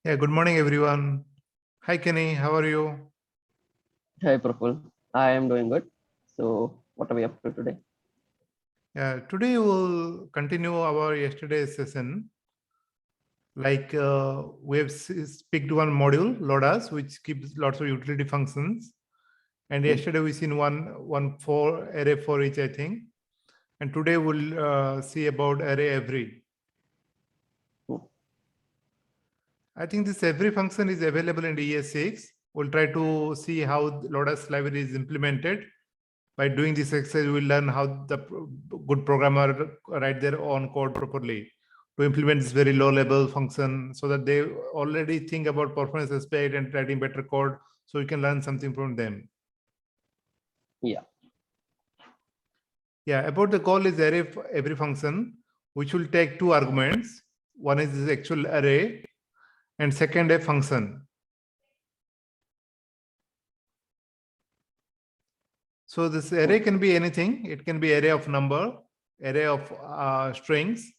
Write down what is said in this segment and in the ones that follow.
Yeah, good morning, everyone. Hi, Kenny. How are you? Hi, Praful. I am doing good. So, what are we up to today? Yeah, today we'll continue our yesterday's session. Like we have picked one module, Lodas, which keeps lots of utility functions. And yesterday we seen one for array for each, I think. And today we'll see about array every. I think this every function is available in ES6. We'll try to see how Lodas library is implemented. By doing this exercise, we'll learn how the good programmer write their own code properly to implement this very low-level function, so that they already think about performance aspect and writing better code, so we can learn something from them. Yeah. Yeah, about the call is array every function, which will take two arguments. One is this actual array, and second a function. So this array can be anything. It can be array of number, array of strings,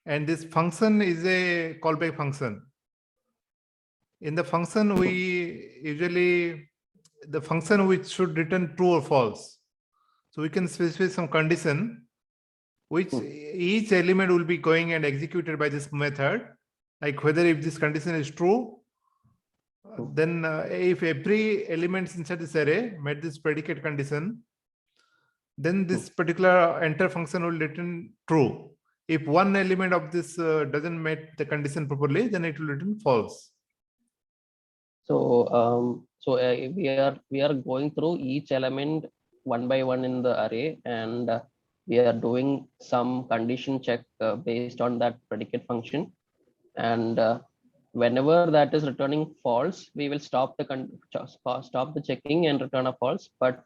and this function is a callback function. In the function, we usually, the function which should return true or false. So we can specify some condition which each element will be going and executed by this method. Like whether if this condition is true, then if every element inside this array met this predicate condition, then this particular enter function will return true. If one element of this doesn't meet the condition properly, then it will return false. So we are going through each element one by one in the array, and we are doing some condition check based on that predicate function. And whenever that is returning false, we will stop the checking and return a false. But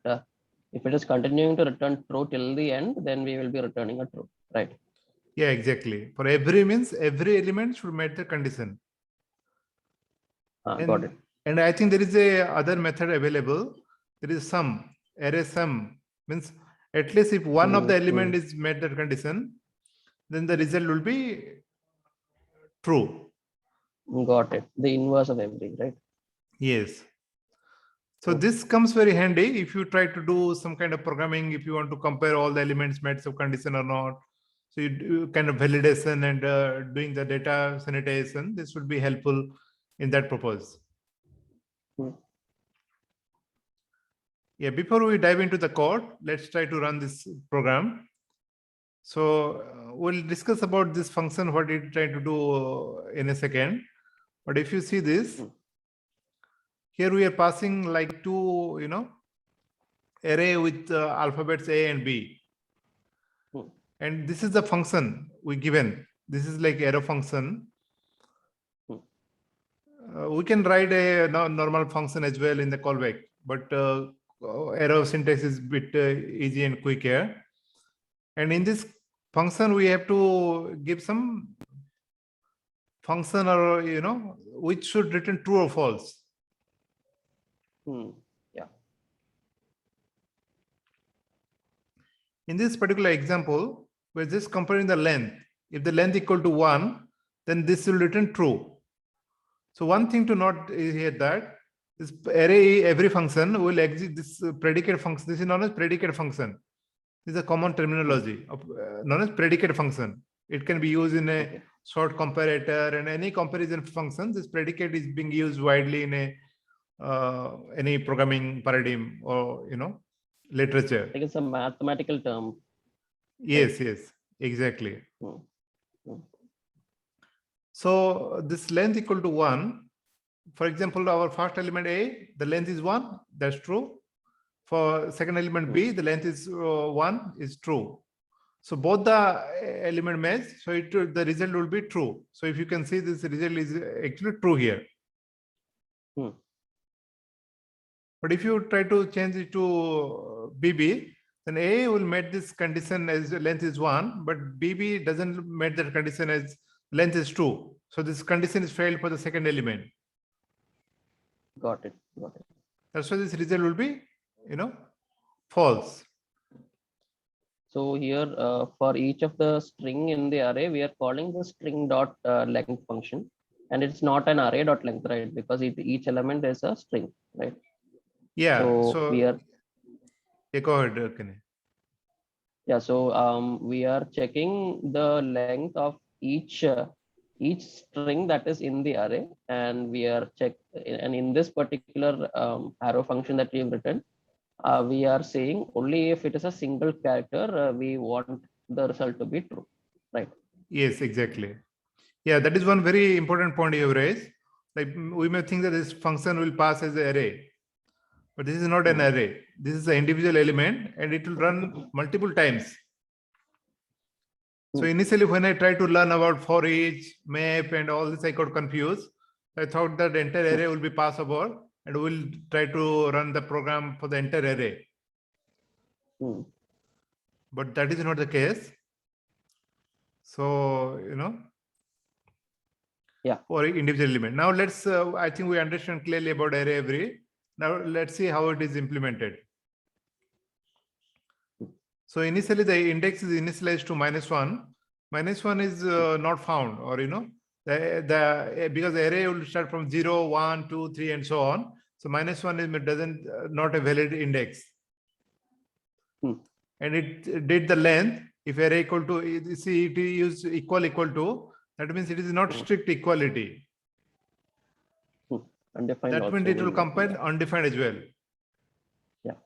if it is continuing to return true till the end, then we will be returning a true, right? Yeah, exactly. For every means every element should meet the condition. Got it. And I think there is a other method available. There is sum, array sum, means at least if one of the element is met that condition, then the result will be true. Got it. The inverse of every, right? Yes. So this comes very handy if you try to do some kind of programming, if you want to compare all the elements met some condition or not. So you do kind of validation and doing the data sanitization. This would be helpful in that purpose. Yeah, before we dive into the code, let's try to run this program. So we'll discuss about this function, what it trying to do in a second. But if you see this, here we are passing like two, array with alphabets A and B. And this is the function we given. This is like arrow function. We can write a normal function as well in the callback, but arrow syntax is a bit easy and quick here. And in this function, we have to give some function or, which should return true or false. Yeah. In this particular example, we're just comparing the length. If the length equal to 1, then this will return true. So one thing to note is here that this array every function will exit this predicate function. This is known as predicate function. This is a common terminology of known as predicate function. It can be used in a short comparator and any comparison function. This predicate is being used widely in a any programming paradigm or literature. Like it's a mathematical term. Yes, yes, exactly. So this length equal to 1. For example, our first element A, the length is 1. That's true. For second element B, the length is 1 is true. So both the element match. So the result will be true. So if you can see, this result is actually true here. But if you try to change it to BB, then A will meet this condition as length is 1, but BB doesn't meet that condition as length is 2. So this condition is failed for the second element. Got it. Got it. That's why this result will be, false. So here for each of the string in the array, we are calling the string dot length function. And it's not an array dot length, right? Because each element is a string, right? Yeah. So we are, yeah, go ahead, Kenny. yeah, so we are checking the length of each string that is in the array, and we are and in this particular arrow function that we have written, we are saying only if it is a single character, we want the result to be true, right? Yes, exactly. Yeah, that is one very important point you have raised. Like we may think that this function will pass as an array, but this is not an array. This is an individual element and it will run multiple times. So initially when I tried to learn about for each, map and all this, I got confused. I thought that the entire array will be passed over and we'll try to run the program for the entire array. But that is not the case. So, yeah, for individual element. Now let's, I think we understand clearly about array every. Now let's see how it is implemented. So initially the index is initialized to -1. -1 is not found, or because the array will start from 0, 1, 2, 3, and so on. So -1 is doesn't not a valid index. And it did the length. If array equal to, see, it is equal to, that means it is not strict equality. Undefined. That means it will compile undefined as well. Yeah.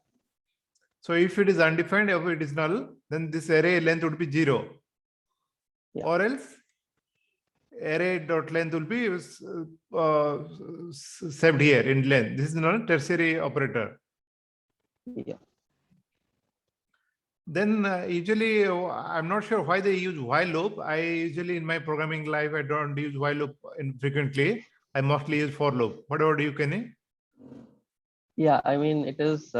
So if it is undefined, if it is null, then this array length would be 0. Yeah. Or else array dot length will be saved here in length. This is not a tertiary operator. Yeah. Then usually, I'm not sure why they use while loop. I usually in my programming life, I don't use while loop infrequently. I mostly use for loop. What about you, Kenny? Yeah, I mean, it is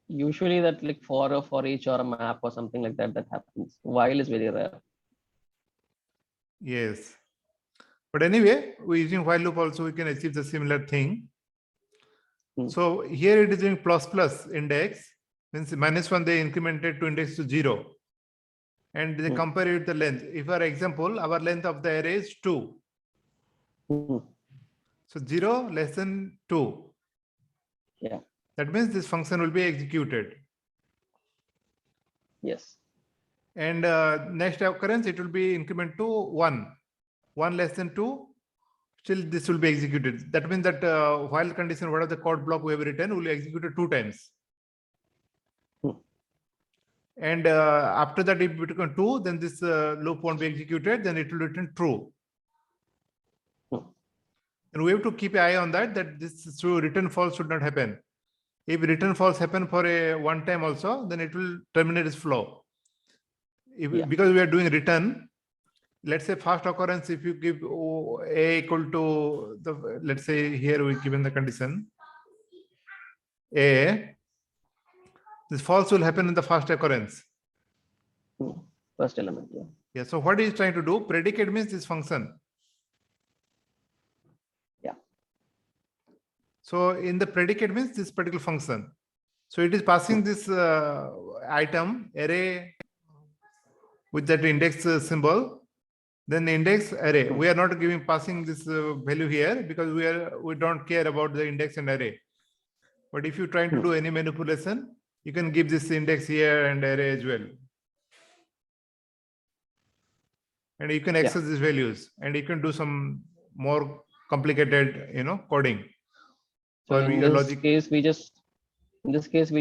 usually that like for each or a map or something like that happens. While is very rare. Yes. But anyway, we using while loop also, we can achieve the similar thing. So here it is doing plus index, means -1 they incremented to index to 0. And they compare it with the length. If for example, our length of the array is 2. So 0 less than 2. Yeah. That means this function will be executed. Yes. And next occurrence, it will be increment to 1. 1 less than 2, still this will be executed. That means that while condition, whatever the code block we have written, will be executed 2 times. And after that, if it becomes 2, then this loop won't be executed, then it will return true. And we have to keep an eye on that this true return false should not happen. If return false happen for a one time also, then it will terminate its flow. Because we are doing return, let's say first occurrence, if you give a equal to the, let's say here we given the condition a, this false will happen in the first occurrence. First element. Yeah. Yeah. So what is trying to do? Predicate means this function. Yeah. So in the predicate means this particular function. So it is passing this item array with that index symbol. Then the index array. We are not passing this value here because we don't care about the index and array. But if you're trying to do any manipulation, you can give this index here and array as well. And you can access these values and you can do some more complicated, coding. So in this case, we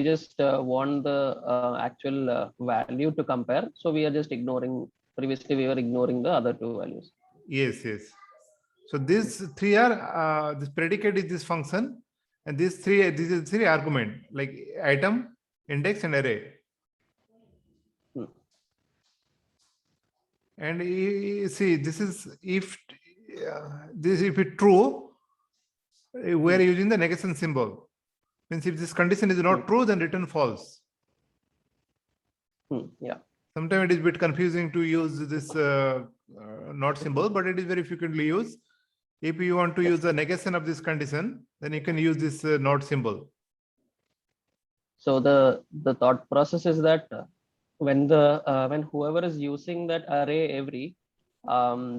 just want the actual value to compare. So we are just ignoring, previously we were ignoring the other two values. Yes, yes. So these three are, this predicate is this function, and these is three argument, like item, index, and array. And you see, this is if it true, we are using the negation symbol. Means if this condition is not true, then return false. Yeah. Sometimes it is a bit confusing to use this not symbol, but it is very frequently used. If you want to use the negation of this condition, then you can use this not symbol. So the thought process is that when whoever is using that array every,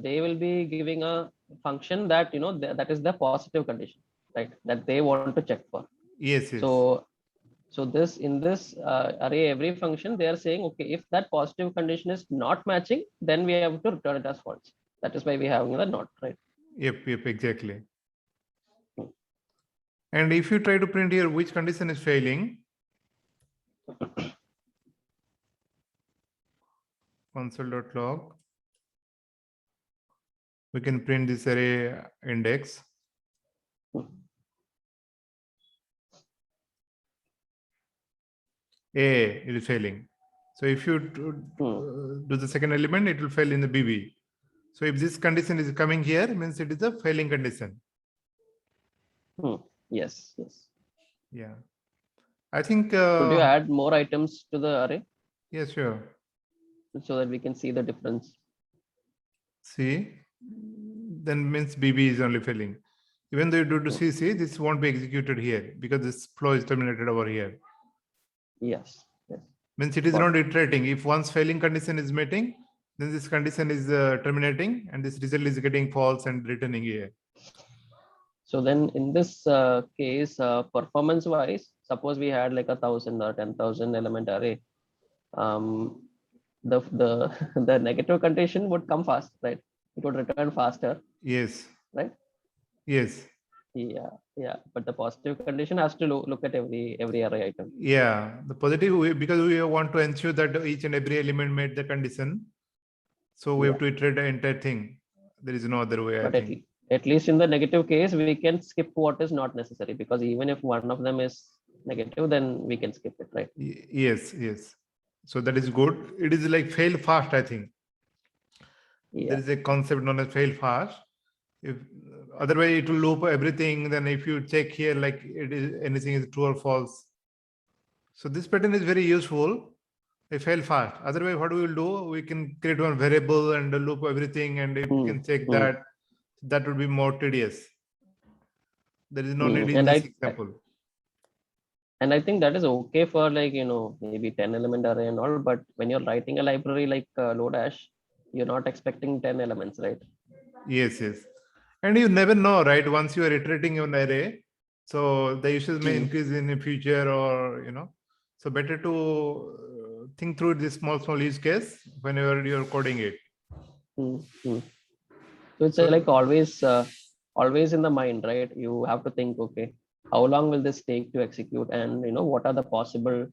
they will be giving a function that, that is the positive condition, right? That they want to check for. Yes, yes. So this, in this array, every function, they are saying, okay, if that positive condition is not matching, then we have to return it as false. That is why we have the not, right? Yep, exactly. Hmm. And if you try to print here which condition is failing, console.log, we can print this array index. A, it is failing. So if you do the second element, it will fail in the BB. So if this condition is coming here, means it is a failing condition. Yes, yes. Yeah. I think. Could you add more items to the array? Yes, sure. So that we can see the difference. See, then means BB is only failing. Even though you do to CC, this won't be executed here because this flow is terminated over here. Yes, yes. Means it is not iterating. If once failing condition is meeting, then this condition is terminating and this result is getting false and returning here. So then in this case, performance wise, suppose we had like 1,000 or 10,000 element array, the negative condition would come fast, right? It would return faster. Yes. Right? Yes. Yeah. But the positive condition has to look at every array item. Yeah, the positive, because we want to ensure that each and every element met the condition. So we have to iterate the entire thing. There is no other way, But I think. At least in the negative case, we can skip what is not necessary, because even if one of them is negative, then we can skip it, right? Yes. So that is good. It is like fail fast, I think. There is a concept known as fail fast. If otherwise it will loop everything, then if you check here, like it is anything is true or false. So this pattern is very useful. I fail fast. Otherwise, what we will do, we can create one variable and loop everything, and if you can check that, that would be more tedious. There is no need in this example. And I think that is okay for like, maybe 10 element array and all, but when you're writing a library like Lodash, you're not expecting 10 elements, right? Yes. And you never know, right? Once you are iterating an array, so the issues may increase in the future, or, so better to think through this small use case whenever you're coding it. So it's like always in the mind, right? You have to think, okay, how long will this take to execute, and what are the possible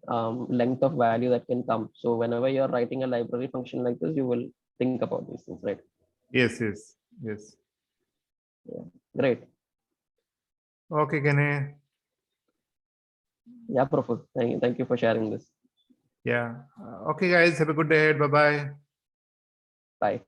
length of value that can come. So whenever you're writing a library function like this, you will think about these things, right? Yes. Yeah. Great. Okay, Kene. Yeah, Praful. Thank you for sharing this. Yeah. Okay, guys. Have a good day. Bye-bye. Bye.